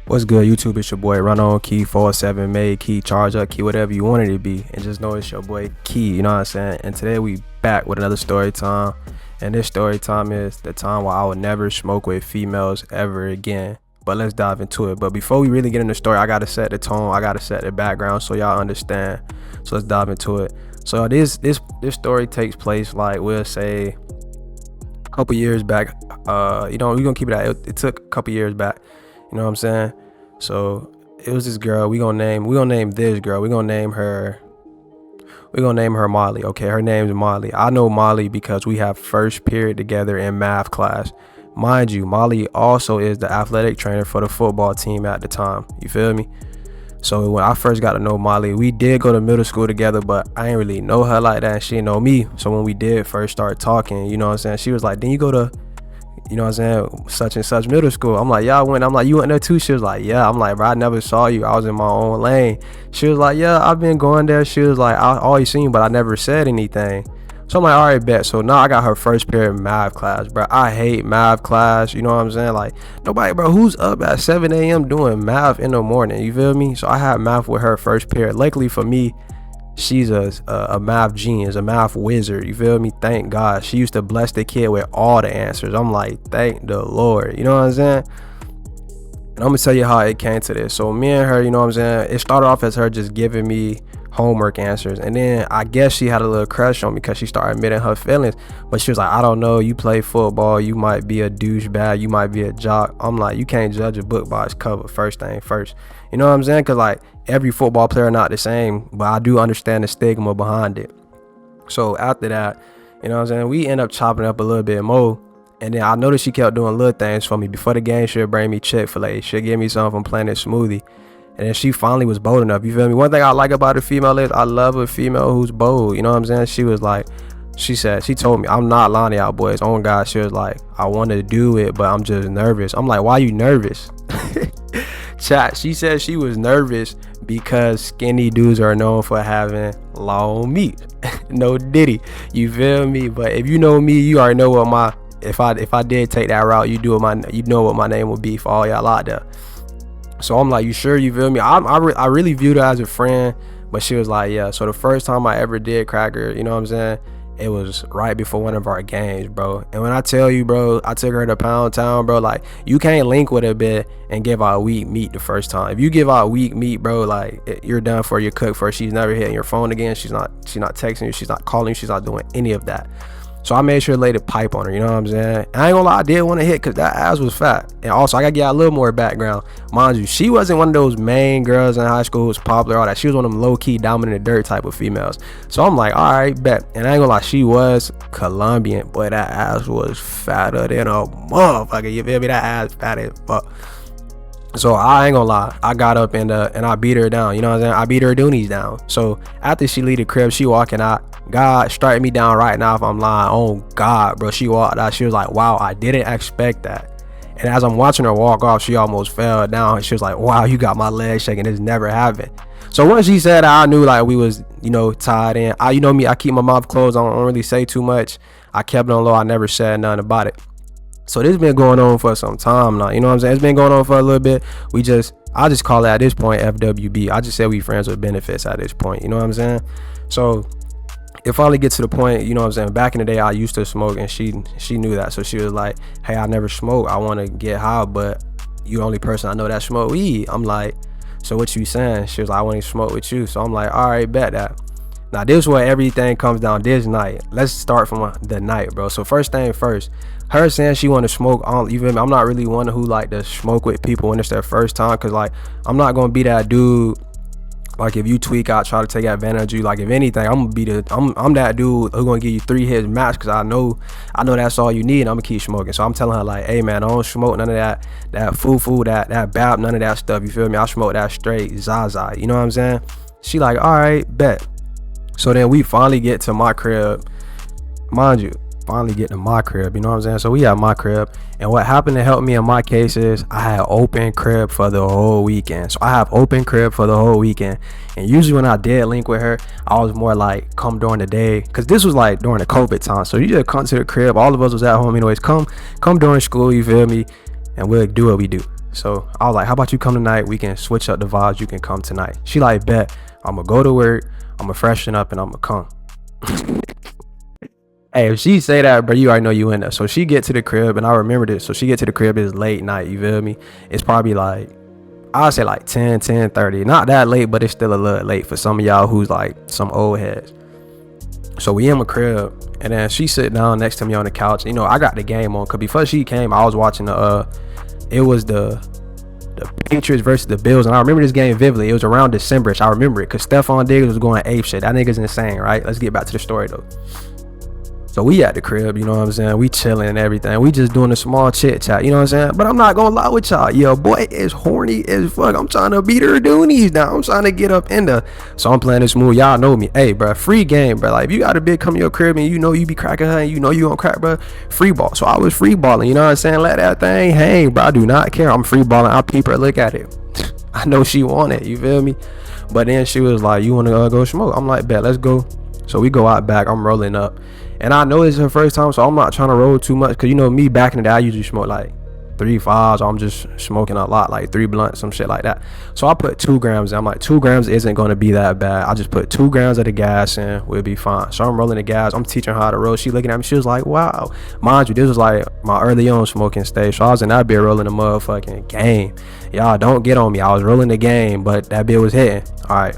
What's good, YouTube? It's your boy Run On Key 47 Made Key Charge Up Key, whatever you want it to be, and just know it's your boy Key. You know what I'm saying? And today we back with another story time, and this story time is the time where I would never smoke with females ever again. But let's dive into it. But before we really get into the story, I gotta set the tone. I gotta set the background so y'all understand. So let's dive into it. So this story takes place, like, we'll say a couple years back. We're gonna keep it at it took a couple years back. You know what I'm saying? So it was this girl. We gonna name this girl. We're gonna name her Molly. Okay, her name's Molly. I know Molly because we have first period together in math class. Mind you, Molly also is the athletic trainer for the football team at the time. You feel me? So when I first got to know Molly, we did go to middle school together, but I didn't really know her like that, and she didn't know me. So when we did first start talking, you know what I'm saying, she was like, "Then you go to, you know what I'm saying, such and such middle school?" I'm like, "Yeah, I went." I'm like, "You went there too?" She was like, "Yeah." I'm like, "Bro, I never saw you. I was in my own lane." She was like, "Yeah, I've been going there." She was like, "I always seen you, but I never said anything." So I'm like, "All right, bet." So now I got her first period math class, bro. I hate math class. You know what I'm saying? Like, nobody, bro, who's up at 7 a.m. doing math in the morning? You feel me? So I had math with her first period. Luckily for me, she's a math genius, a math wizard. You feel me? Thank God. She used to bless the kid with all the answers. I'm like, thank the Lord. You know what I'm saying? And I'm gonna tell you how it came to this. So me and her, you know what I'm saying, it started off as her just giving me homework answers, and then I guess she had a little crush on me because she started admitting her feelings. But she was like, "I don't know, you play football, you might be a douchebag, you might be a jock." I'm like, "You can't judge a book by its cover, first thing first." You know what I'm saying? Because, like, every football player not the same, but I do understand the stigma behind it. So after that, you know what I'm saying, we end up chopping up a little bit more. And then I noticed she kept doing little things for me. Before the game, she'll bring me Chick-fil-A. She'll give me something from Planet Smoothie. And then she finally was bold enough. You feel me? One thing I like about a female is I love a female who's bold. You know what I'm saying? She was like, she told me, "I'm not lying to y'all boys. On God," she was like, "I want to do it, but I'm just nervous." I'm like, "Why you nervous?" Chat, she said she was nervous because skinny dudes are known for having long meat. No diddy. You feel me? But if you know me, you already know what my, if I did take that route, you know what my name would be for all y'all out there. So I'm like, "You sure?" You feel me? I really viewed her as a friend, but she was like, "Yeah." So the first time I ever did crack her, you know what I'm saying, it was right before one of our games, bro. And when I tell you, bro, I took her to Pound Town, bro. Like, you can't link with a bit and give out weak meat the first time. If you give out weak meat, bro, like, you're done for. You're cooked for. She's never hitting your phone again. She's not texting you. She's not calling you. She's not doing any of that. So I made sure to lay the pipe on her, you know what I'm saying? And I ain't gonna lie, I did want to hit because that ass was fat. And also, I gotta get a little more background. Mind you, she wasn't one of those main girls in high school who was popular, all that. She was one of them low-key, dominant dirt type of females. So I'm like, all right, bet. And I ain't gonna lie, she was Colombian. Boy, that ass was fatter than a motherfucker. You feel me? That ass fat as fuck. So I ain't gonna lie, I got up and I beat her down. You know what I'm saying? I beat her doonies down. So after she leave the crib, she walking out. God strike me down right now if I'm lying. Oh God, bro. She walked out. She was like, "Wow, I didn't expect that." And as I'm watching her walk off, she almost fell down. She was like, "Wow, you got my legs shaking. This never happened." So once she said that, I knew, like, we was, you know, tied in. You know me, I keep my mouth closed. I don't really say too much. I kept it on low. I never said nothing about it. So this been going on for some time now. You know what I'm saying? It's been going on for a little bit. I just call it at this point FWB. I just say we friends with benefits at this point. You know what I'm saying? So it finally gets to the point, you know what I'm saying? Back in the day, I used to smoke, and she knew that. So she was like, "Hey, I never smoke. I want to get high, but you the only person I know that smoke weed." I'm like, "So what you saying?" She was like, "I want to smoke with you." So I'm like, "All right, bet that." Now this is where everything comes down this night. Let's start from the night, bro. So first thing first, her saying she want to smoke, you feel me? I'm not really one who like to smoke with people when it's their first time, because, like, I'm not gonna be that dude. Like, if you tweak out, try to take advantage of you, like, if anything, I'm that dude who gonna give you 3 hits max, because I know that's all you need, and I'm gonna keep smoking. So I'm telling her, like, "Hey man, I don't smoke none of that foo that bap, none of that stuff." You feel me? I smoke that straight Zaza. You know what I'm saying? She like, "All right, bet." So then we finally get to my crib. Mind you, finally get to my crib, you know what I'm saying? So we at my crib, and what happened to help me in my case is I had open crib for the whole weekend. So I have open crib for the whole weekend, and usually when I did link with her, I was more like, come during the day, because this was like during the COVID time. So you just come to the crib, all of us was at home anyways, come during school, you feel me, and we'll do what we do. So I was like, how about you come tonight? We can switch up the vibes. You can come tonight. She like, bet. I'm gonna go to work. I'm gonna freshen up and I'm gonna come. Hey, if she say that, bro, you already know you in there. So she get to the crib, and I remember this. So she get to the crib, it's late night, you feel me? It's probably like, I'll say like 10:30. Not that late, but it's still a little late for some of y'all who's like some old heads. So we in my crib, and then she sit down next to me on the couch. You know, I got the game on, cause before she came, I was watching it was the Patriots versus the Bills, and I remember this game vividly. It was around December-ish. I remember it, cause Stephon Diggs was going ape shit. That nigga's insane, right? Let's get back to the story though. So we at the crib, you know what I'm saying? We chilling and everything. We just doing a small chit chat, you know what I'm saying? But I'm not gonna lie with y'all. Yo, boy is horny as fuck. I'm trying to beat her doonies now. I'm trying to get up in the. So I'm playing this move. Y'all know me. Hey, bro, free game, bro. Like, if you got a bitch come to your crib and you know you be cracking her and you know you gonna crack, bro, free ball. So I was free balling, you know what I'm saying? Let that thing hang, bro. I do not care. I'm free balling. I'll peep her, look at it. I know she want it, you feel me? But then she was like, you wanna go smoke? I'm like, bet, let's go. So we go out back. I'm rolling up. And I know it's her first time, so I'm not trying to roll too much. Cause you know me, back in the day, I usually smoke like 3 5s. I'm just smoking a lot, like 3 blunts, some shit like that. So I put 2 grams in. I'm like, 2 grams isn't gonna be that bad. I just put 2 grams of the gas in, we'll be fine. So I'm rolling the gas. I'm teaching her how to roll. She looking at me. She was like, wow. Mind you, this was like my early on smoking stage. So I was in that bit rolling the motherfucking game. Y'all don't get on me. I was rolling the game, but that bit was hitting. All right.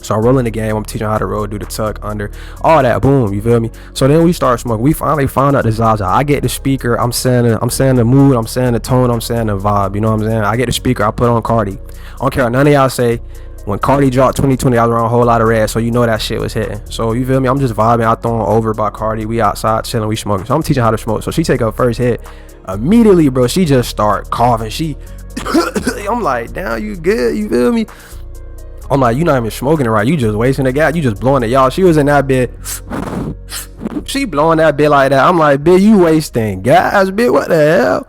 So I'm rolling the game. I'm teaching how to roll, do the tuck, under, all that. Boom, you feel me? So then we start smoking. We finally found out the Zaza. I get the speaker. I'm saying the mood. I'm saying the tone. I'm saying the vibe. You know what I'm saying? I get the speaker. I put on Cardi. I don't care what none of y'all say. When Cardi dropped 2020, I was around a whole lot of red. So you know that shit was hitting. So you feel me? I'm just vibing. I throwing over by Cardi. We outside chilling. We smoking. So I'm teaching how to smoke. So she take her first hit. Immediately, bro, she just start coughing. I'm like, damn, you good? You feel me? I'm like, you not even smoking it right. You just wasting the gas. You just blowing it. Y'all, she was in that bit. She blowing that bit like that. I'm like, bitch, you wasting gas, bitch. What the hell?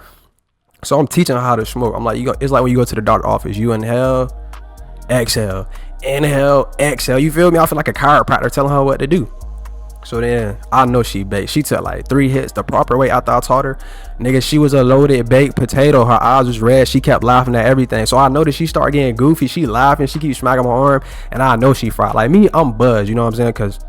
So I'm teaching her how to smoke. I'm like, it's like when you go to the doctor's office. You inhale, exhale. Inhale, exhale. You feel me? I feel like a chiropractor telling her what to do. So then I know she baked. She took like 3 hits the proper way after I taught her. Nigga, she was a loaded baked potato. Her eyes was red. She kept laughing at everything. So I noticed she started getting goofy. She laughing. She keeps smacking my arm. And I know she fried. Like me, I'm buzzed. You know what I'm saying? Because,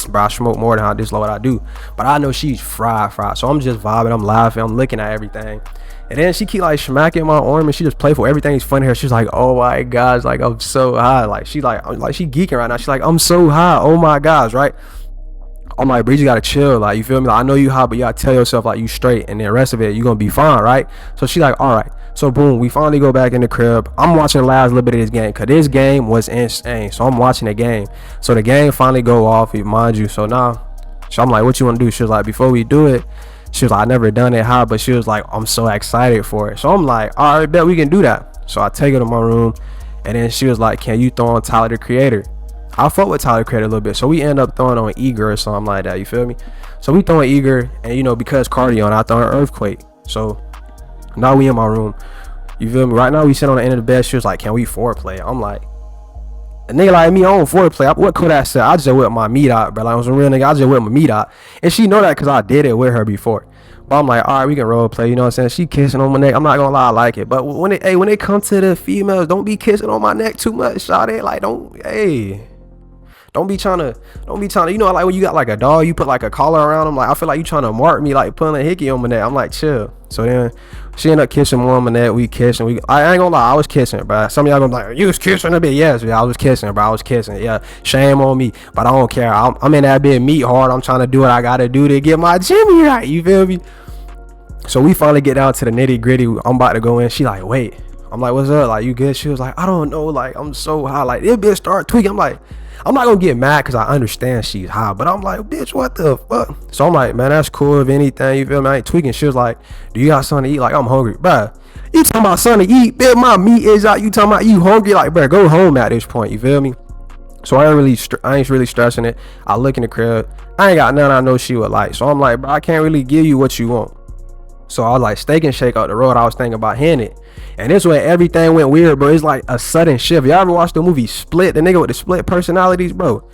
bro, I smoke more than I just what I do. But I know she's fried. So I'm just vibing. I'm laughing. I'm looking at everything. And then she keep like smacking my arm and she just playful. Everything's funny here. She's like, oh my gosh, like I'm so high. Like she geeking right now. She's like, I'm so high. Oh my gosh, right? I'm like, bro, you gotta chill, like, you feel me? Like, I know you hot, but you gotta tell yourself like you straight, and then the rest of it, you gonna be fine, right? So she like, all right. So boom, we finally go back in the crib. I'm watching the last little bit of this game, cause this game was insane. So I'm watching the game. So the game finally go off, mind you. So now, so I'm like, what you wanna do? She was like, before we do it, she was like, I never done it high, but she was like, I'm so excited for it. So I'm like, all right, bet we can do that. So I take her to my room, and then she was like, can you throw on Tyler the Creator? I fuck with Tyler Creator a little bit, so we end up throwing on Eager or something like that, you feel me? So we throwing Eager, and you know, because Cardi on, I throw an Earthquake. So now we in my room, you feel me? Right now we sit on the end of the bed. She was like, can we foreplay? I'm like, a nigga like me, I don't foreplay. What could I say? I just whip my meat out, bro. Like, I was a real nigga, I just whip my meat out. And she know that because I did it with her before. But I'm like, all right, we can role play, you know what I'm saying? She kissing on my neck. I'm not gonna lie, I like it. But when it comes to the females, don't be kissing on my neck too much, shawty. Like, don't be trying to, you know, like when you got like a dog, you put like a collar around them. Like, I feel like you trying to mark me, like putting a hickey on my neck. I'm like, chill. So then she ended up kissing more on my neck. We kissing. I ain't gonna lie, I was kissing, bro. Some of y'all gonna be like, you was kissing a bit. Yes, I was kissing, bro. I was kissing. Yeah, shame on me, but I don't care. I'm in that bit meat hard. I'm trying to do what I gotta do to get my Jimmy right. You feel me? So we finally get down to the nitty gritty. I'm about to go in. She like, wait. I'm like, what's up? Like, you good? She was like, I don't know. Like, I'm so high. Like, this bitch start tweaking. I'm like, I'm not gonna get mad because I understand she's high, but I'm like, bitch, what the fuck? So I'm like, man, that's cool if anything, you feel me? I ain't tweaking. She was like, do you got something to eat? Like, I'm hungry. Bruh, you talking about something to eat? Bitch, my meat is out. You talking about you hungry? Like, bruh, go home at this point, you feel me? So I ain't really stressing it. I look in the crib. I ain't got none I know she would like. So I'm like, bro, I can't really give you what you want. So I was like, Steak and Shake out the road. I was thinking about hitting it. And this way everything went weird, bro. It's like a sudden shift. Y'all ever watched the movie Split? The nigga with the split personalities, bro.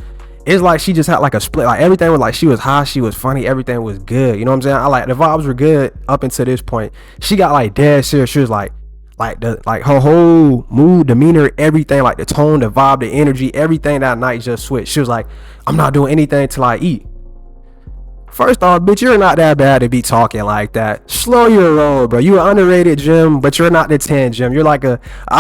It's like she just had like a split. Like everything was like, she was high, she was funny, everything was good. You know what I'm saying? I like the vibes were good up until this point. She got like dead serious. She was like like her whole mood, demeanor, everything, like the tone, the vibe, the energy, everything that night just switched. She was like, I'm not doing anything till I eat. First off, bitch, you're not that bad to be talking like that. Slow your roll, bro. You an underrated gym, but you're not the 10 gym. You're like I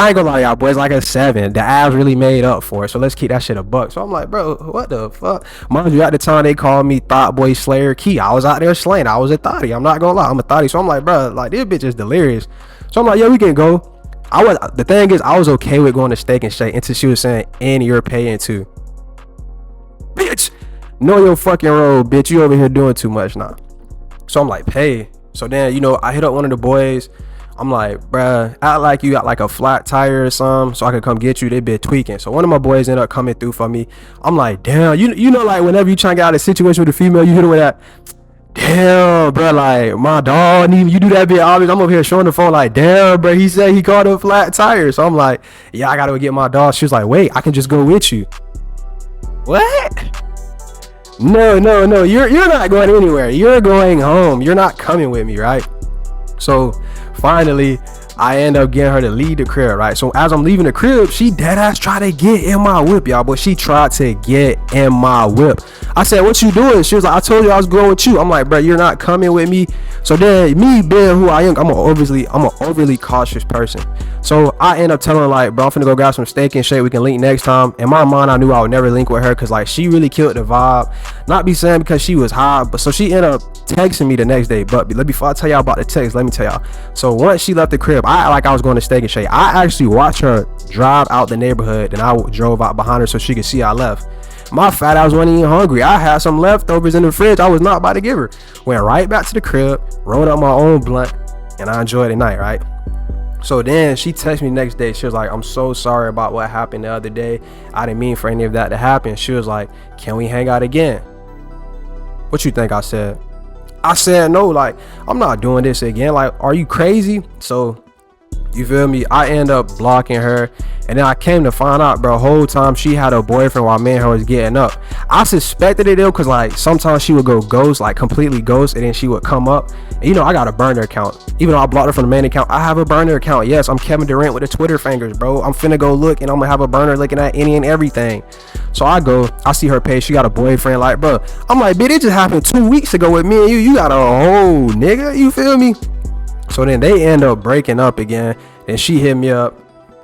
ain't gonna lie, y'all boys, like a 7. The abs really made up for it. So let's keep that shit a buck. So I'm like, bro, what the fuck? Mind you, at the time they called me Thought Boy Slayer Key. I was out there slaying. I was a thotty. I'm not gonna lie, I'm a thotty. So I'm like, bro, like this bitch is delirious. So I'm like, yeah, we can go. The thing is, I was okay with going to Steak and Shake until she was saying, and you're paying too. Bitch, know your fucking role, bitch. You over here doing too much now. So I'm like, pay. So then, I hit up one of the boys. I'm like, bruh, act like you got like a flat tire or something so I could come get you. They been tweaking. So one of my boys ended up coming through for me. I'm like, damn, you know, like whenever you try to get out of a situation with a female, you hit her with that, damn, bro, like my dog, and even you do that bit obvious. I'm over here showing the phone like, damn, bro, he said he called a flat tire. So I'm like, yeah, I gotta go get my dog. She was like, wait, I can just go with you. What? No, you're not going anywhere. You're going home. You're not coming with me, right? So finally, I end up getting her to leave the crib, right? So as I'm leaving the crib, she dead ass tried to get in my whip, y'all. But she tried to get in my whip. I said, what you doing? She was like, I told you I was going with you. I'm like, bro, you're not coming with me. So then me being who I am, I'm an overly cautious person. So I end up telling her like, bro, I'm finna go grab some Steak and Shake. We can link next time. In my mind, I knew I would never link with her because like she really killed the vibe. Not be saying because she was high, but so she ended up texting me the next day. But before I tell y'all about the text, let me tell y'all. So once she left the crib, I like I was going to Steak and Shake. I actually watched her drive out the neighborhood, and I drove out behind her so she could see I left. My fat ass wasn't even hungry. I had some leftovers in the fridge I was not about to give her. Went right back to the crib, rolled up my own blunt, and I enjoyed the night, right? So then she texted me the next day. She was like, I'm so sorry about what happened the other day. I didn't mean for any of that to happen. She was like, can we hang out again? What you think I said? I said no, like, I'm not doing this again. Like, are you crazy? So, you feel me? I end up blocking her. And then I came to find out, bro, whole time she had a boyfriend while me and her was getting up. I suspected it though, cause like sometimes she would go ghost, like completely ghost, and then she would come up. And, I got a burner account. Even though I blocked her from the main account, I have a burner account. Yes, I'm Kevin Durant with the Twitter fingers, bro. I'm finna go look, and I'm gonna have a burner looking at any and everything. So I see her page. She got a boyfriend. Like, bro, I'm like, bitch, it just happened 2 weeks ago with me and you. You got a whole nigga. You feel me? So then they end up breaking up again. And she hit me up.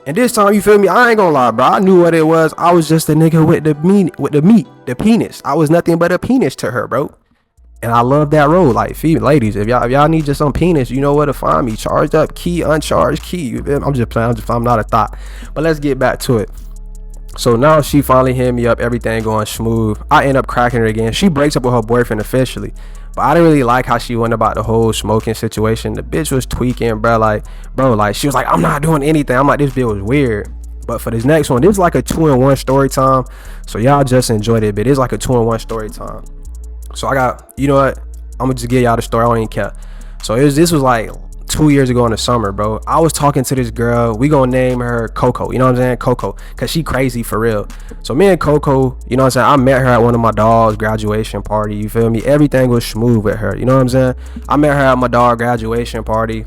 And this time, you feel me? I ain't gonna lie, bro. I knew what it was. I was just a nigga with the penis. I was nothing but a penis to her, bro. And I love that role. Like, female ladies, if y'all need just some penis, you know where to find me. Charged up key, uncharged key. I'm just playing. I'm not a thought. But let's get back to it. So now she finally hit me up. Everything going smooth. I end up cracking her again. She breaks up with her boyfriend officially. But I didn't really like how she went about the whole smoking situation. The bitch was tweaking, bro. Like she was like, I'm not doing anything. I'm like, this bitch was weird. But for this next one, this is like a 2-in-1 story time. So y'all just enjoyed it. But it's like a 2-in-1 story time. So I got, you know what? I'm gonna just give y'all the story. I don't even care. So this was like 2 years ago in the summer, bro. I was talking to this girl. We gonna name her Coco. You know what I'm saying? Coco. Cause she crazy for real. So me and Coco, you know what I'm saying? I met her at one of my dog's graduation party. You feel me? Everything was smooth with her. You know what I'm saying? I met her at my dog graduation party.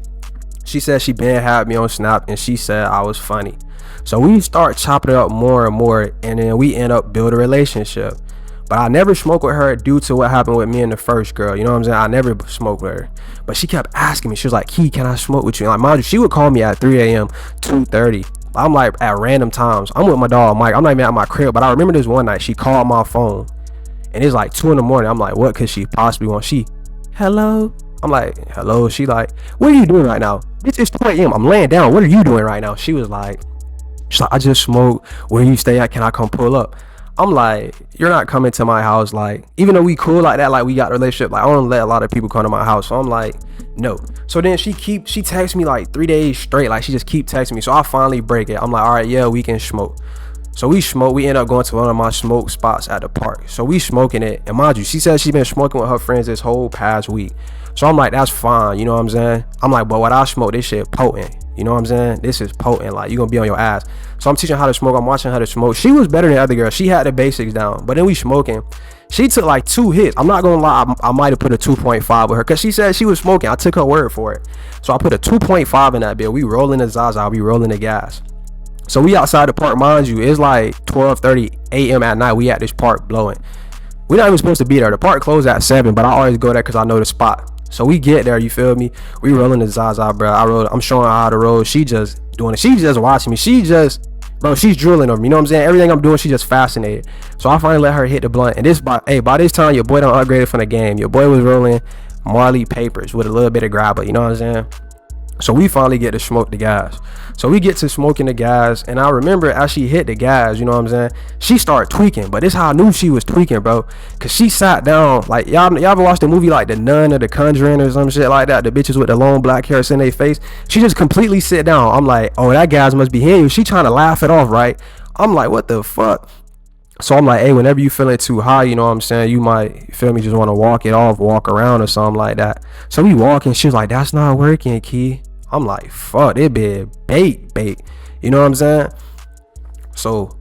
She said she been had me on Snap, and she said I was funny. So we start chopping it up more and more, and then we end up building a relationship. But I never smoked with her due to what happened with me and the first girl. You know what I'm saying? I never smoked with her. But she kept asking me. She was like, Key, can I smoke with you? And like, mind you, she would call me at 3 a.m., 2:30. I'm like at random times. I'm with my dog, Mike. I'm not even at my crib. But I remember this one night, she called my phone. And it's like 2 in the morning. I'm like, what could she possibly want? Hello? I'm like, hello? She like, what are you doing right now? It's 2 a.m. I'm laying down. What are you doing right now? She's like, I just smoked. Where you stay at? Can I come pull up? I'm like, you're not coming to my house. Like, even though we cool like that, like we got a relationship, like I don't let a lot of people come to my house. So I'm like, no. So then she texts me like 3 days straight. Like she just keep texting me. So I finally break it. I'm like, all right, yeah, we can smoke. So we smoke. We end up going to one of my smoke spots at the park. So we smoking it. And mind you, she said she's been smoking with her friends this whole past week. So I'm like, that's fine. You know what I'm saying? I'm like, but what I smoke, this shit potent. You know what I'm saying? This is potent. Like, you gonna be on your ass. So I'm teaching her how to smoke. I'm watching her to smoke. She was better than the other girl. She had the basics down. But then we smoking. She took like 2 hits. I'm not gonna lie. I might have put a 2.5 with her because she said she was smoking. I took her word for it. So I put a 2.5 in that bill. We rolling the Zaza. We rolling the gas. So we outside the park, mind you. It's like 12:30 a.m. at night. We at this park blowing. We're not even supposed to be there. The park closed at 7, but I always go there because I know the spot. So we get there, you feel me? We rolling the Zaza, bro. I'm showing her how to roll. She just doing it. She just watching me. She's drooling over me. You know what I'm saying? Everything I'm doing, she just fascinated. So I finally let her hit the blunt. And by this time, your boy done upgraded from the game. Your boy was rolling Marley papers with a little bit of grabber. You know what I'm saying? So we finally get to smoke the gas. So we get to smoking the gas, and I remember as she hit the gas, you know what I'm saying, she started tweaking. But this how I knew she was tweaking, bro, because she sat down. Like, y'all ever watched the movie like The Nun or The Conjuring or some shit like that? The bitches with the long black hair in their face. She just completely sit down. I'm like, oh, that gas must be hitting you. She trying to laugh it off, right? I'm like, what the fuck? So I'm like, hey, whenever you feeling too high, you know what I'm saying, you might, feel me, just want to walk it off, walk around or something like that. So we walking. She was like, that's not working, Key. I'm like, fuck, it be bait. You know what I'm saying? So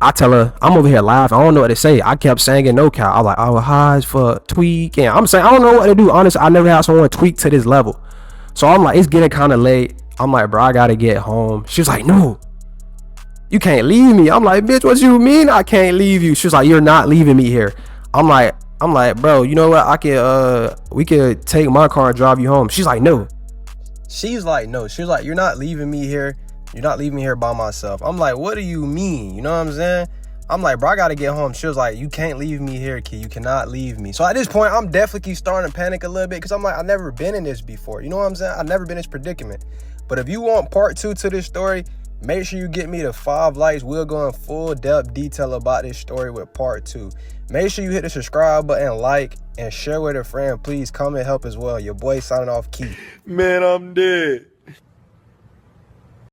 I tell her, I'm over here laughing. I don't know what to say. I kept saying no cap. I'm like, I was high as fuck, tweaking. I'm saying, I don't know what to do. Honestly, I never had someone tweak to this level. So I'm like, it's getting kind of late. I'm like, bro, I gotta get home. She was like, no, you can't leave me. I'm like, bitch, what you mean I can't leave you? She was like, you're not leaving me here. I'm like, bro, you know what? We could take my car and drive you home. She's like, no. She's like, no. She was like, you're not leaving me here. You're not leaving me here by myself. I'm like, what do you mean? You know what I'm saying? I'm like, bro, I gotta get home. She was like, you can't leave me here, kid. You cannot leave me. So at this point, I'm definitely starting to panic a little bit because I'm like, I've never been in this before. You know what I'm saying? I've never been in this predicament. But if you want part 2 to this story, make sure you get me the 5 likes. We'll go in full depth detail about this story with part 2. Make sure you hit the subscribe button, like, and share with a friend. Please comment help as well. Your boy signing off, Key. Man, I'm dead.